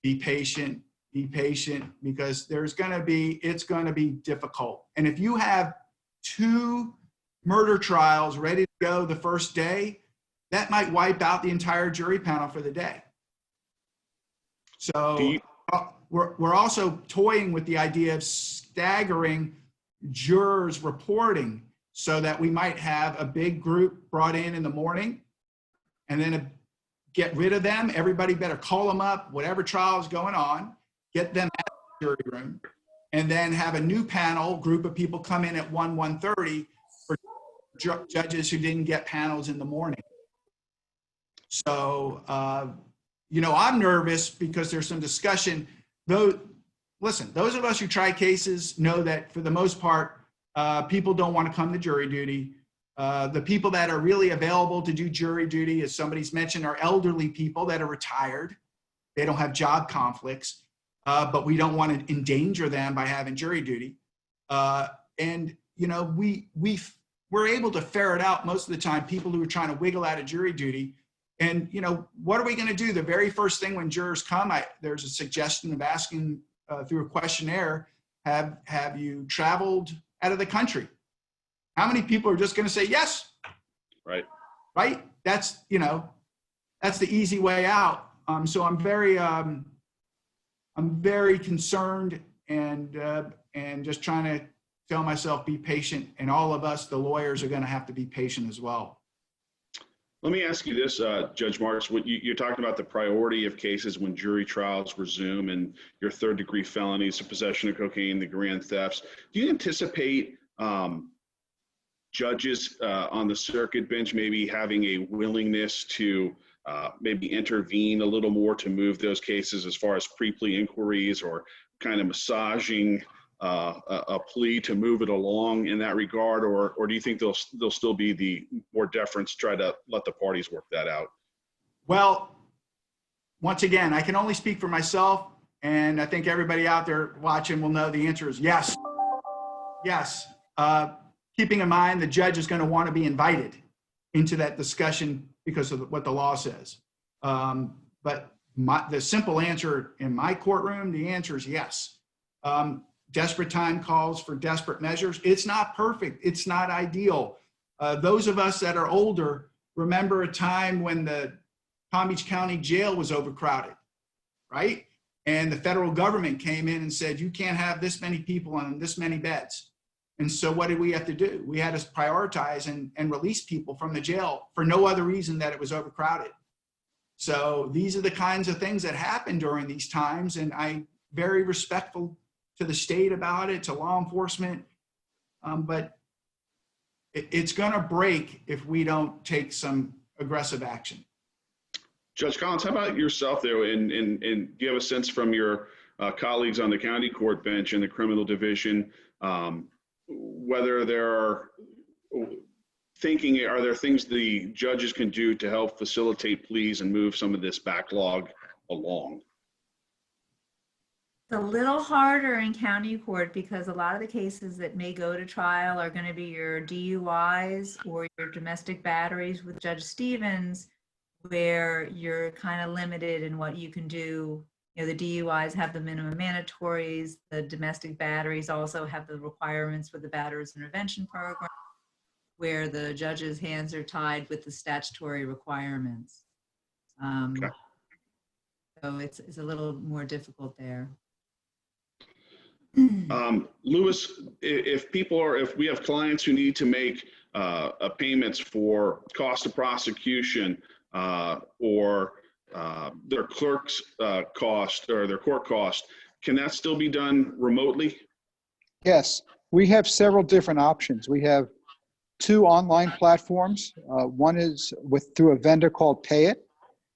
be patient, because it's going to be difficult. And if you have 2 murder trials ready to go the first day, that might wipe out the entire jury panel for the day. So we're also toying with the idea of staggering jurors reporting so that we might have a big group brought in the morning and then get rid of them. Everybody better call them up, whatever trial is going on, get them out of the jury room, and then have a new panel group of people come in at 1:30 for judges who didn't get panels in the morning. So, I'm nervous because there's some discussion. Listen, those of us who try cases know that for the most part, people don't want to come to jury duty. The people that are really available to do jury duty, as somebody's mentioned, are elderly people that are retired. They don't have job conflicts, but we don't want to endanger them by having jury duty. We're able to ferret out most of the time people who are trying to wiggle out of jury duty. And, what are we going to do? The very first thing when jurors come, there's a suggestion of asking through a questionnaire, have you traveled out of the country? How many people are just going to say yes? Right. Right. That's the easy way out. So I'm very concerned and just trying to tell myself, be patient. And all of us, the lawyers, are going to have to be patient as well. Let me ask you this, Judge Marks. You're talking about the priority of cases when jury trials resume and your 3rd-degree felonies, the possession of cocaine, the grand thefts. Do you anticipate judges on the circuit bench maybe having a willingness to maybe intervene a little more to move those cases as far as pre-plea inquiries, or kind of massaging a plea to move it along in that regard, or do you think there'll still be the more deference to try to let the parties work that out? Well, once again, I can only speak for myself, and I think everybody out there watching will know the answer is yes. Yes. Keeping in mind the judge is going to want to be invited into that discussion because of what the law says. But the simple answer in my courtroom, the answer is yes. Desperate time calls for desperate measures. It's not perfect. It's not ideal. Those of us that are older remember a time when the Palm Beach County Jail was overcrowded, right? And the federal government came in and said, you can't have this many people on this many beds. And so what did we have to do? We had to prioritize and release people from the jail for no other reason that it was overcrowded. So these are the kinds of things that happen during these times. And I'm very respectful to the state about it, to law enforcement. But it's going to break if we don't take some aggressive action. Judge Collins, how about yourself though, and do you have a sense from your colleagues on the county court bench in the criminal division, whether there are are there things the judges can do to help facilitate pleas and move some of this backlog along? It's a little harder in county court because a lot of the cases that may go to trial are going to be your DUIs or your domestic batteries with Judge Stevens, where you're kind of limited in what you can do. You know, the DUIs have the minimum mandatories. The domestic batteries also have the requirements with the Batterers Intervention Program, where the judge's hands are tied with the statutory requirements. Okay. So it's a little more difficult there. Louis, if we have clients who need to make payments for cost of prosecution or their clerk's cost or their court cost, can that still be done remotely? Yes, we have several different options. We have 2 online platforms. One is through a vendor called Pay It,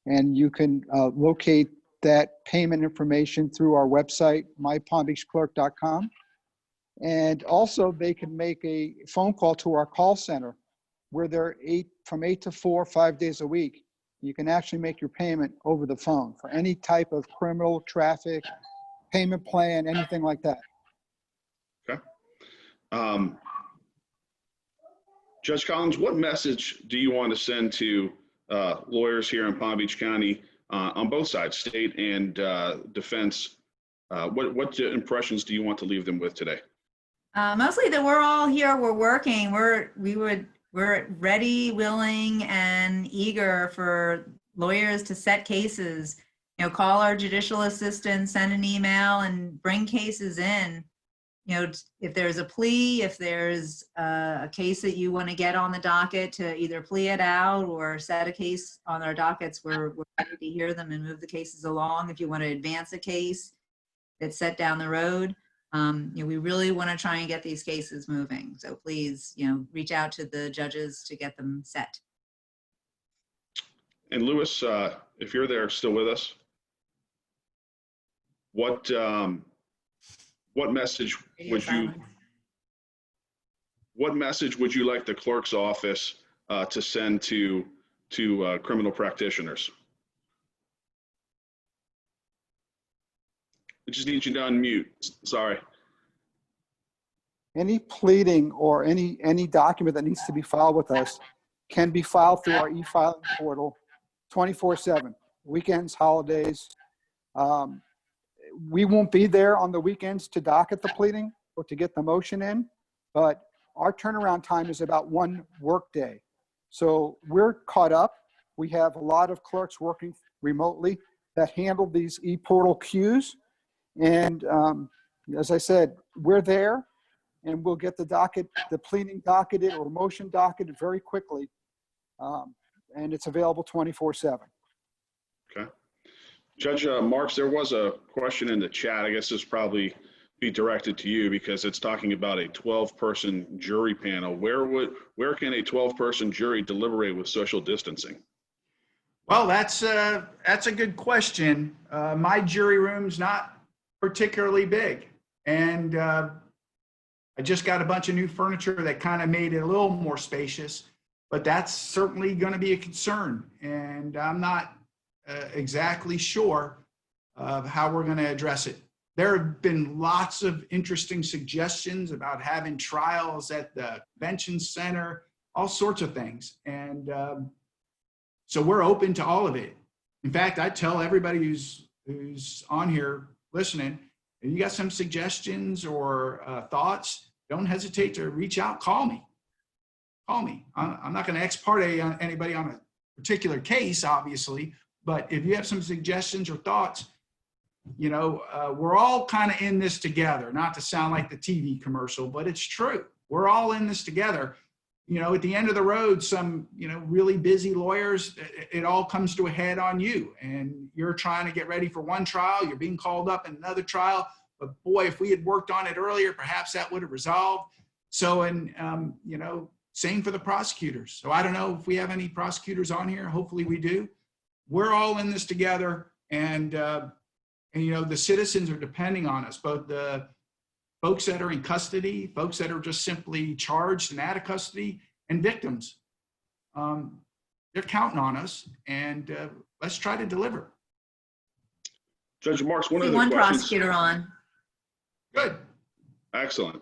and you can locate that payment information through our website, mypalmbeachclerk.com. And also they can make a phone call to our call center where they're from 8 to 4, 5 days a week. You can actually make your payment over the phone for any type of criminal, traffic, payment plan, anything like that. Okay. Judge Collins, what message do you want to send to lawyers here in Palm Beach County on both sides, state and defense? What impressions do you want to leave them with today? Mostly that we're all here, we're working, we're ready, willing, and eager for lawyers to set cases. You know, call our judicial assistant, send an email, and bring cases in. You know, if there's a plea, if there's a case that you want to get on the docket to either plea it out or set a case on our dockets, we're happy to hear them and move the cases along. If you want to advance a case that's set down the road, you know, we really want to try and get these cases moving. So please, you know, reach out to the judges to get them set. And Louis, if you're there still with us, what message would you like the clerk's office to send to criminal practitioners? I just need you to unmute. Sorry. Any pleading or any document that needs to be filed with us can be filed through our e-filing portal 24/7, weekends, holidays. We won't be there on the weekends to docket the pleading or to get the motion in, but our turnaround time is about 1 work day. So we're caught up. We have a lot of clerks working remotely that handle these e-portal queues. And as I said, we're there and we'll get the pleading docketed or motion docketed very quickly. And it's available 24/7. Okay. Judge Marks, there was a question in the chat. I guess this probably be directed to you because it's talking about a 12-person jury panel. Where can a 12-person jury deliberate with social distancing? Well, that's a good question. My jury room's not particularly big, and I just got a bunch of new furniture that kind of made it a little more spacious, but that's certainly going to be a concern. And I'm not exactly sure of how we're going to address it. There have been lots of interesting suggestions about having trials at the convention center, all sorts of things. And so we're open to all of it. In fact, I tell everybody who's on here listening, if you got some suggestions or thoughts, don't hesitate to reach out, call me. Call me. I'm not going to ex parte on anybody on a particular case, obviously, but if you have some suggestions or thoughts, you know, we're all kind of in this together, not to sound like the TV commercial, but it's true. We're all in this together. You know, at the end of the road, some, you know, really busy lawyers, it all comes to a head on you, and you're trying to get ready for one trial, you're being called up in another trial, but boy, if we had worked on it earlier, perhaps that would have resolved. So, and, you know, same for the prosecutors. So I don't know if we have any prosecutors on here. Hopefully we do. We're all in this together, and you know, the citizens are depending on us, both the folks that are in custody, folks that are just simply charged and out of custody, and victims. They're counting on us, and let's try to deliver. Judge Marks, one of the One questions. prosecutor on. Good. Excellent.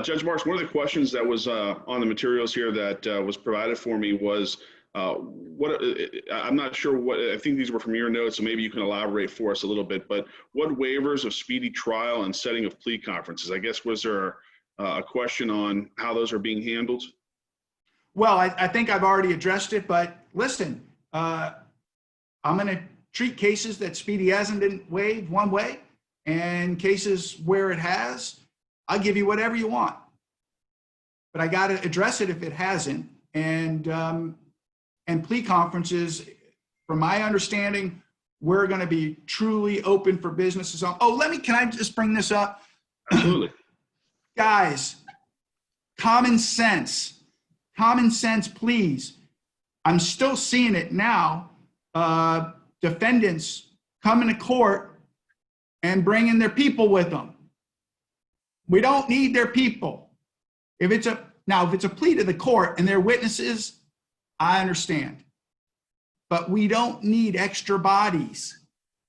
Judge Marks, one of the questions that was on the materials here that was provided for me was, I'm not sure what, I think these were from your notes, so maybe you can elaborate for us a little bit, but what waivers of speedy trial and setting of plea conferences? I guess, was there a question on how those are being handled? Well, I think I've already addressed it, but listen, I'm going to treat cases that speedy hasn't been waived one way, and cases where it has, I'll give you whatever you want. But I got to address it if it hasn't. And plea conferences, from my understanding, we're going to be truly open for businesses. Oh, can I just bring this up? Absolutely. Guys, common sense, please. I'm still seeing it now. Defendants coming to court and bringing their people with them. We don't need their people. If it's a plea to the court and they're witnesses, I understand. But we don't need extra bodies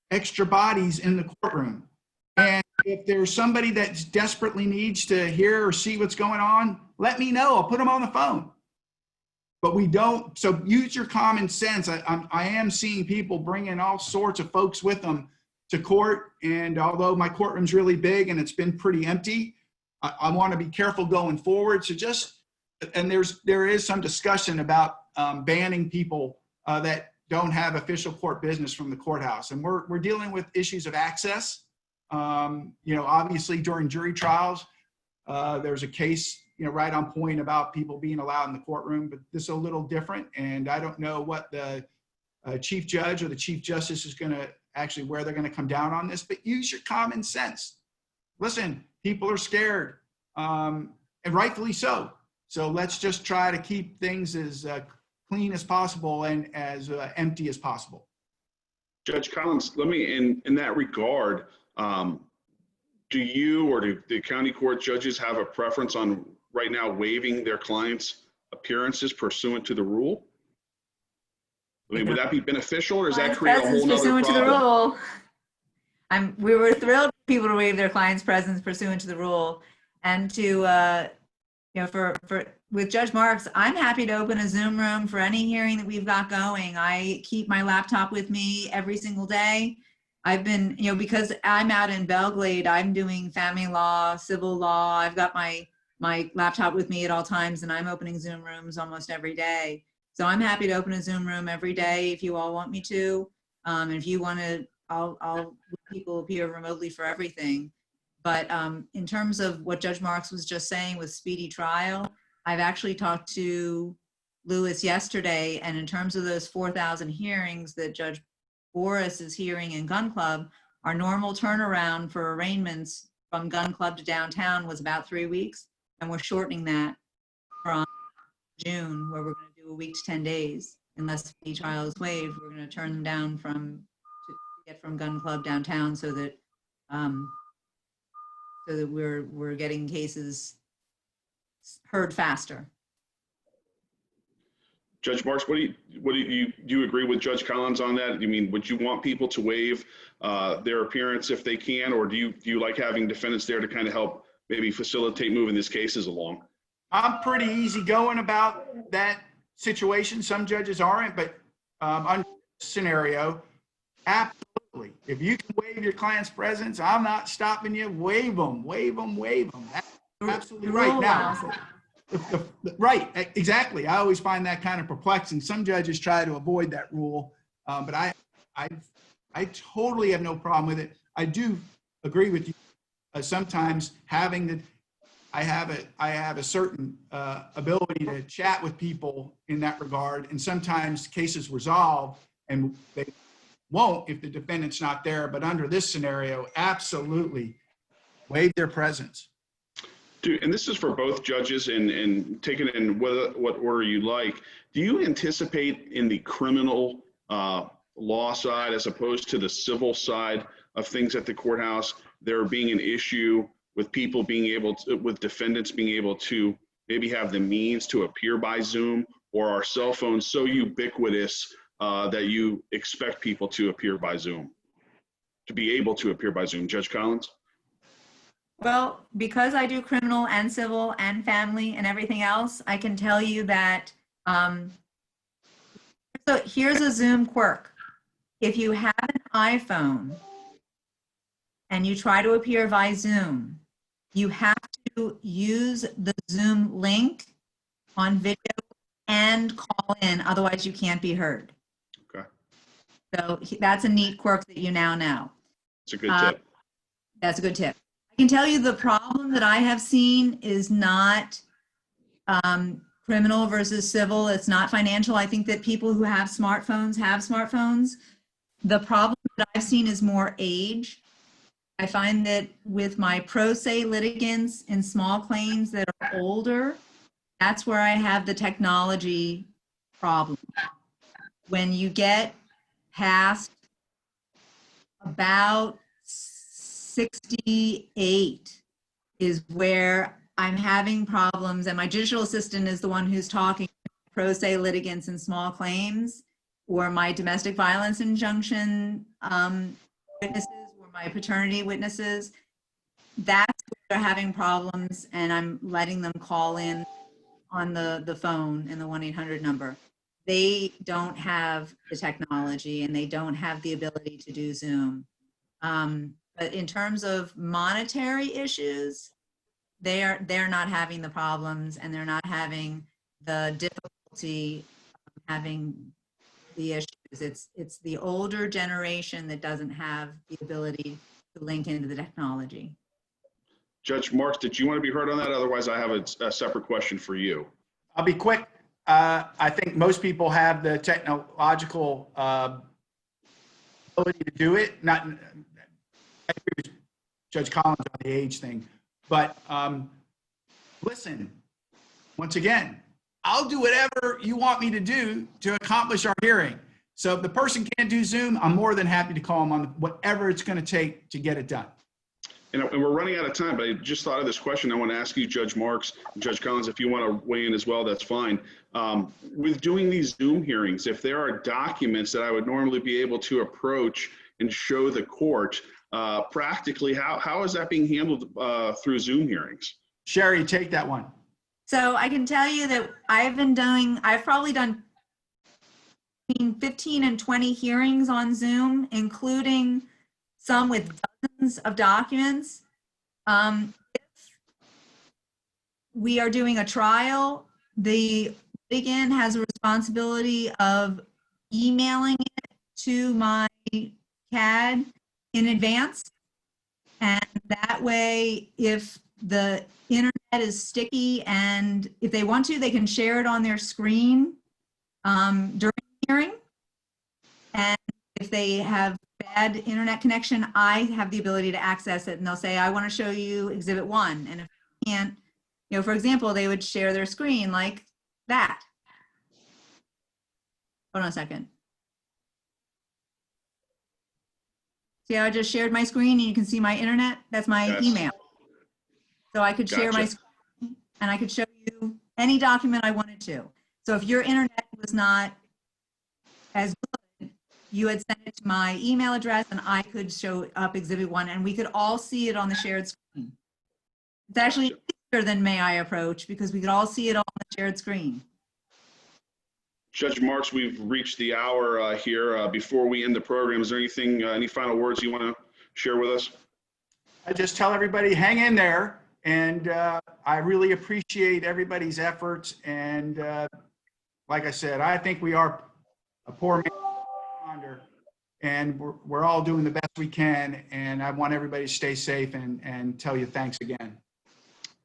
in the courtroom. And if there's somebody that desperately needs to hear or see what's going on, let me know. I'll put them on the phone. But we don't, so use your common sense. I am seeing people bringing all sorts of folks with them to court. And although my courtroom's really big and it's been pretty empty, I want to be careful going forward. So there is some discussion about banning people that don't have official court business from the courthouse. And we're dealing with issues of access. You know, obviously during jury trials, there's a case, you know, right on point about people being allowed in the courtroom, but this is a little different. And I don't know what the chief judge or the chief justice is going to actually, where they're going to come down on this, but use your common sense. Listen, people are scared, and rightfully so. So let's just try to keep things as clean as possible and as empty as possible. Judge Collins, let me, in that regard, do you or do the county court judges have a preference on right now waiving their clients' appearances pursuant to the rule? I mean, would that be beneficial, or does that create a whole nother pursuant to the problem? rule. We were thrilled for people to waive their client's presence pursuant to the rule, and to you know, with Judge Marks, I'm happy to open a Zoom room for any hearing that we've got going. I keep my laptop with me every single day. I've been, you know, because I'm out in Belglade, I'm doing family law, civil law. I've got my laptop with me at all times, and I'm opening Zoom rooms almost every day. So I'm happy to open a Zoom room every day if you all want me to. And if you want to, I'll let people appear remotely for everything. But in terms of what Judge Marks was just saying with speedy trial, I've actually talked to Lewis yesterday, and in terms of those 4,000 hearings that Judge Boris is hearing in Gun Club, our normal turnaround for arraignments from Gun Club to downtown was about 3 weeks, and we're shortening that from June, where we're going to do a week to 10 days. Unless speedy trial is waived, we're going to turn them down to get from Gun Club downtown, so that we're getting cases heard faster. Judge Marks, do you agree with Judge Collins on that? You mean, would you want people to waive their appearance if they can, or do you like having defendants there to kind of help maybe facilitate moving these cases along? I'm pretty easygoing about that situation. Some judges aren't, but under this scenario, absolutely. If you can waive your client's presence, I'm not stopping you. Waive them, waive them, waive them. That's absolutely right. Now, right, exactly. I always find that kind of perplexing. Some judges try to avoid that rule, but I totally have no problem with it. I do agree with you. Sometimes having I have a certain ability to chat with people in that regard, and sometimes cases resolve and they won't if the defendant's not there. But under this scenario, absolutely waive their presence. And this is for both judges, and take it in what order you like. Do you anticipate in the criminal law side, as opposed to the civil side of things at the courthouse, there being an issue with people being able to, with defendants being able to maybe have the means to appear by Zoom, or are cell phones so ubiquitous that you expect people to appear by Zoom, to be able to appear by Zoom? Judge Collins? Well, because I do criminal and civil and family and everything else, I can tell you that, so here's a Zoom quirk. If you have an iPhone and you try to appear via Zoom, you have to use the Zoom link on video and call in, otherwise you can't be heard. Okay. So that's a neat quirk that you now know. It's a good tip. That's a good tip. I can tell you the problem that I have seen is not criminal versus civil. It's not financial. I think that people who have smartphones have smartphones. The problem that I've seen is more age. I find that with my pro se litigants in small claims that are older, that's where I have the technology problem. When you get past about 68 is where I'm having problems, and my judicial assistant is the one who's talking to pro se litigants in small claims, or my domestic violence injunction witnesses, or my paternity witnesses. That's where they're having problems, and I'm letting them call in on the phone and the 1-800 number. They don't have the technology and they don't have the ability to do Zoom. But in terms of monetary issues, they're not having the problems, and they're not having the difficulty of having the issues. It's the older generation that doesn't have the ability to link into the technology. Judge Marks, did you want to be heard on that? Otherwise, I have a separate question for you. I'll be quick. I think most people have the technological ability to do it. Not, I agree with Judge Collins on the age thing, but listen, once again, I'll do whatever you want me to do to accomplish our hearing. So if the person can't do Zoom, I'm more than happy to call them on whatever it's going to take to get it done. And we're running out of time, but I just thought of this question. I want to ask you, Judge Marks, and Judge Collins, if you want to weigh in as well, that's fine. With doing these Zoom hearings, if there are documents that I would normally be able to approach and show the court, practically, how is that being handled through Zoom hearings? Sherry, take that one. So I can tell you that I've probably done between 15 and 20 hearings on Zoom, including some with dozens of documents. If we are doing a trial, the litigant has a responsibility of emailing it to my CAD in advance. And that way, if the internet is sticky and if they want to, they can share it on their screen during the hearing. And if they have bad internet connection, I have the ability to access it, and they'll say, I want to show you Exhibit 1. And if they can't, for example, they would share their screen like that. Hold on a second. See how I just shared my screen and you can see my internet? That's my email. So I could share my screen and I could show you any document I wanted to. So if your internet was not as good, you had sent it to my email address and I could show up Exhibit 1 and we could all see it on the shared screen. It's actually easier than May I Approach because we could all see it all on the shared screen. Judge Marks, we've reached the hour here. Before we end the program, is there anything, any final words you want to share with us? I just tell everybody, hang in there. And I really appreciate everybody's efforts. And like I said, I think we are a poor man under, and we're all doing the best we can. And I want everybody to stay safe and tell you thanks again.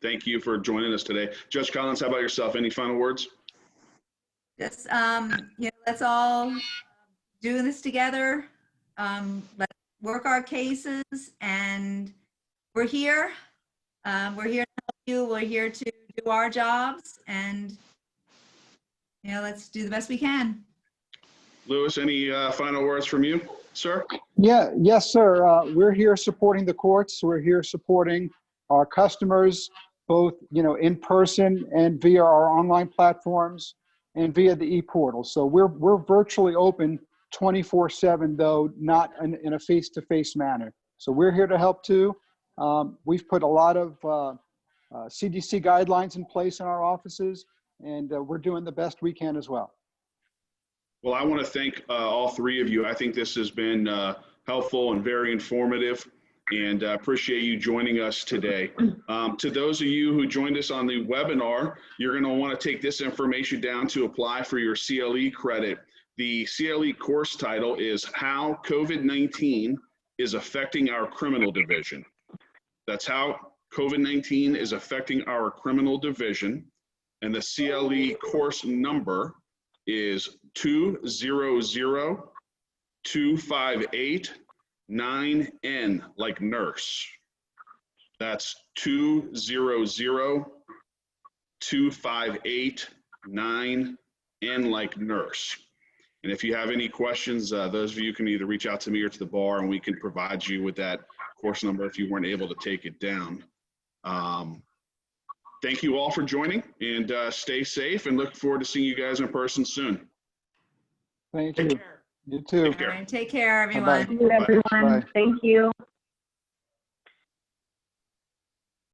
Thank you for joining us today. Judge Collins, how about yourself? Any final words? Just, let's all do this together. Let's work our cases, and we're here. We're here to help you. We're here to do our jobs, and let's do the best we can. Louis, any final words from you, sir? Yes, sir. We're here supporting the courts. We're here supporting our customers, both in person and via our online platforms and via the e-portal. So we're virtually open 24/7, though not in a face-to-face manner. So we're here to help too. We've put a lot of CDC guidelines in place in our offices, and we're doing the best we can as well. Well, I want to thank all three of you. I think this has been helpful and very informative, and appreciate you joining us today. To those of you who joined us on the webinar, you're going to want to take this information down to apply for your CLE credit. The CLE course title is How COVID-19 is Affecting Our Criminal Division. That's how COVID-19 is affecting our criminal division. And the CLE course number is 200258-9N, like nurse. That's 200258-9N, like nurse. And if you have any questions, those of you can either reach out to me or to the bar, and we can provide you with that course number if you weren't able to take it down. Thank you all for joining, and stay safe, and look forward to seeing you guys in person soon. Thank Take you. care. You too. Take care. All right, take care, Bye-bye. everyone. Thank you, everyone. Bye. Thank you.